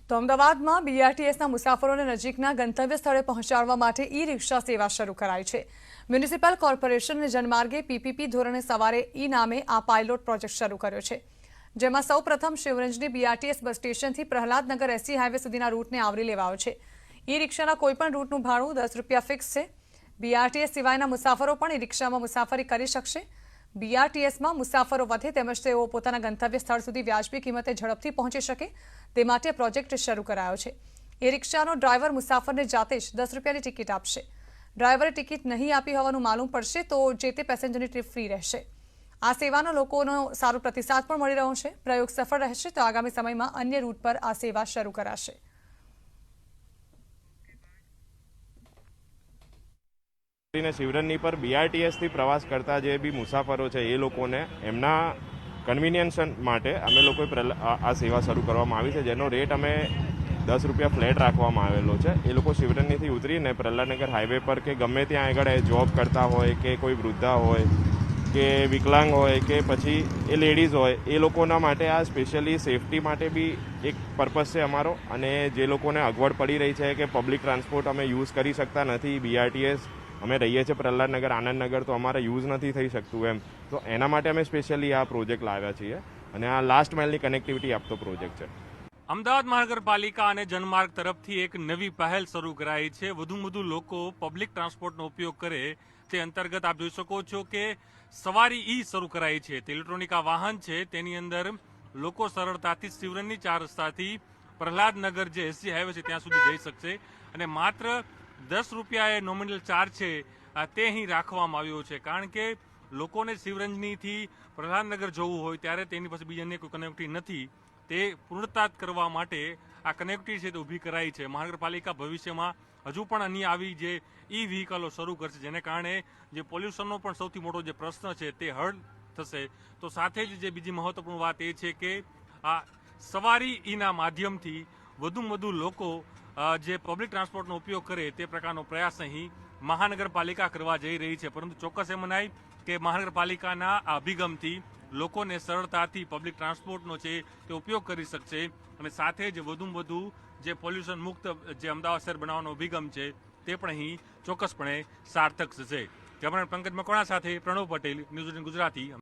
તો અમદાવાદમાં બીઆરટીએસના મુસાફરોને નજીકના ગંતવ્ય સ્થળે પહોંચાડવા માટે ઈ-રિક્ષા સેવા શરૂ કરાઈ છે। મ્યુનિસિપલ કોર્પોરેશન અને જનમાર્ગે પીપીપી ધોરણે સવારે ઈ નામે આ પાયલોટ પ્રોજેક્ટ શરૂ કર્યો છે, જેમાં સૌપ્રથમ શિવરંજની બીઆરટીએસ બસ સ્ટેશનથી પ્રહલાદનગર એસસી હાઈવે સુધીના રૂટને આવરી લેવાયો છે। ઈ-રિક્ષાના કોઈપણ રૂટનું ભાડું ₹10 ફિક્સ છે। બીઆરટીએસ સિવાયના મુસાફરો પણ ઈ-રિક્ષામાં મુસાફરી કરી શકશે। બીઆરટીએસમાં મુસાફરો વધે તેમજ તેઓ પોતાના ગંતવ્ય સ્થળ સુધી વ્યાજબી કિંમતે ઝડપથી પહોંચી શકે તે માટે પ્રોજેક્ટ શરૂ કરાયો છે। ઈ-રિક્ષાનો ડ્રાઈવર મુસાફરને જાતે જ ₹10ની ટિકિટ આપશે। ડ્રાઈવરે ટિકિટ નહીં આપી હોવાનું માલુમ પડશે તો જે તે પેસેન્જરની ટ્રીપ ફ્રી રહેશે। આ સેવાનો લોકોનો સારો પ્રતિસાદ પણ મળી રહ્યો છે। પ્રયોગ સફળ રહેશે તો આગામી સમયમાં અન્ય રૂટ પર આ સેવા શરૂ કરાશે। શિવરંજની પર બીઆરટીએસથી પ્રવાસ કરતા જે બી મુસાફરો છે એ લોકોને એમના કન્વિનિયન્સ માટે અમે લોકોએ આ સેવા શરૂ કરવામાં આવી છે, જેનો રેટ અમે ₹10 ફ્લેટ રાખવામાં આવેલો છે। એ લોકો શિવરંજનીથી ઉતરીને પ્રહલાદનગર હાઈવે પર કે ગમે ત્યાં આગળ જોબ કરતા હોય કે કોઈ વૃદ્ધા હોય કે વિકલાંગ હોય કે પછી એ લેડીઝ હોય એ લોકોના માટે આ સ્પેશિયલી સેફટી માટે બી એક પર્પઝ છે અમારો। અને જે લોકોને અગવડ પડી રહી છે કે પબ્લિક ટ્રાન્સપોર્ટ અમે યુઝ કરી શકતા નથી, બીઆરટીએસ અમે રહીએ છીએ પ્રહલાદનગર આનંદનગર તો અમારે યુઝ નથી થઈ શકતું એમ, તો એના માટે અમે સ્પેશિયલી આ પ્રોજેક્ટ લાવ્યા છીએ અને આ લાસ્ટ માઇલની કનેક્ટિવિટી આપતો પ્રોજેક્ટ છે। અમદાવાદ મહાનગરપાલિકા અને જનમાર્ગ તરફથી એક નવી પહેલ શરૂ કરાઈ છે। વધુ લોકો પબ્લિક ટ્રાન્સપોર્ટનો ઉપયોગ કરે તે અંતર્ગત આપ જોઈ શકો છો કે સવારી ઈ શરૂ કરાઈ છે। તે ઇલેક્ટ્રોનિક આ વાહન છે, તેની અંદર લોકો સરળતાથી શિવરંજની 4 રસ્તાથી પ્રહલાદનગર જે એસજી હાઈવે છે ત્યાં સુધી જઈ શકશે અને માત્ર ₹10 એ નોમિનલ ચાર્જ છે તે અહીં રાખવામાં આવ્યો છે, કારણ કે લોકોને શિવરંજનીથી પ્રહલાદનગર જવું હોય ત્યારે તેની પાસે બીજી અન્ય કોઈ કનેક્ટિવિટી નથી। તે પૂર્ણતા કરવા માટે આ કનેક્ટિવિટી છે તે ઊભી કરાઈ છે। મહાનગરપાલિકા ભવિષ્યમાં હજુ પણ અન્ય આવી જે ઈ વ્હીકલો શરૂ કરશે, જેને કારણે જે પોલ્યુશનનો પણ સૌથી મોટો જે પ્રશ્ન છે તે હળ થશે। તો સાથે જ જે બીજી મહત્વપૂર્ણ વાત એ છે કે આ સવારી ઈના માધ્યમથી વધુ લોકો જે પબ્લિક ટ્રાન્સપોર્ટનો ઉપયોગ કરે તે પ્રકારનો પ્રયાસ અહીં મહાનગરપાલિકા કરવા જઈ રહી છે। પરંતુ ચોક્કસ એ મનાય કે મહાનગરપાલિકાના આ અભિગમથી લોકોને સરળતાથી પબ્લિક ટ્રાન્સપોર્ટનો છે તે ઉપયોગ કરી શકશે અને સાથે જ વધુ જે પોલ્યુશન મુક્ત જે અમદાવાદ શહેર બનાવવાનો અભિગમ છે તે પણ અહીં ચોક્કસપણે સાર્થક થશે। કેમેરામેન પંકજ મકવાણા સાથે પ્રણવ પટેલ, ન્યૂઝ 18 ગુજરાતી।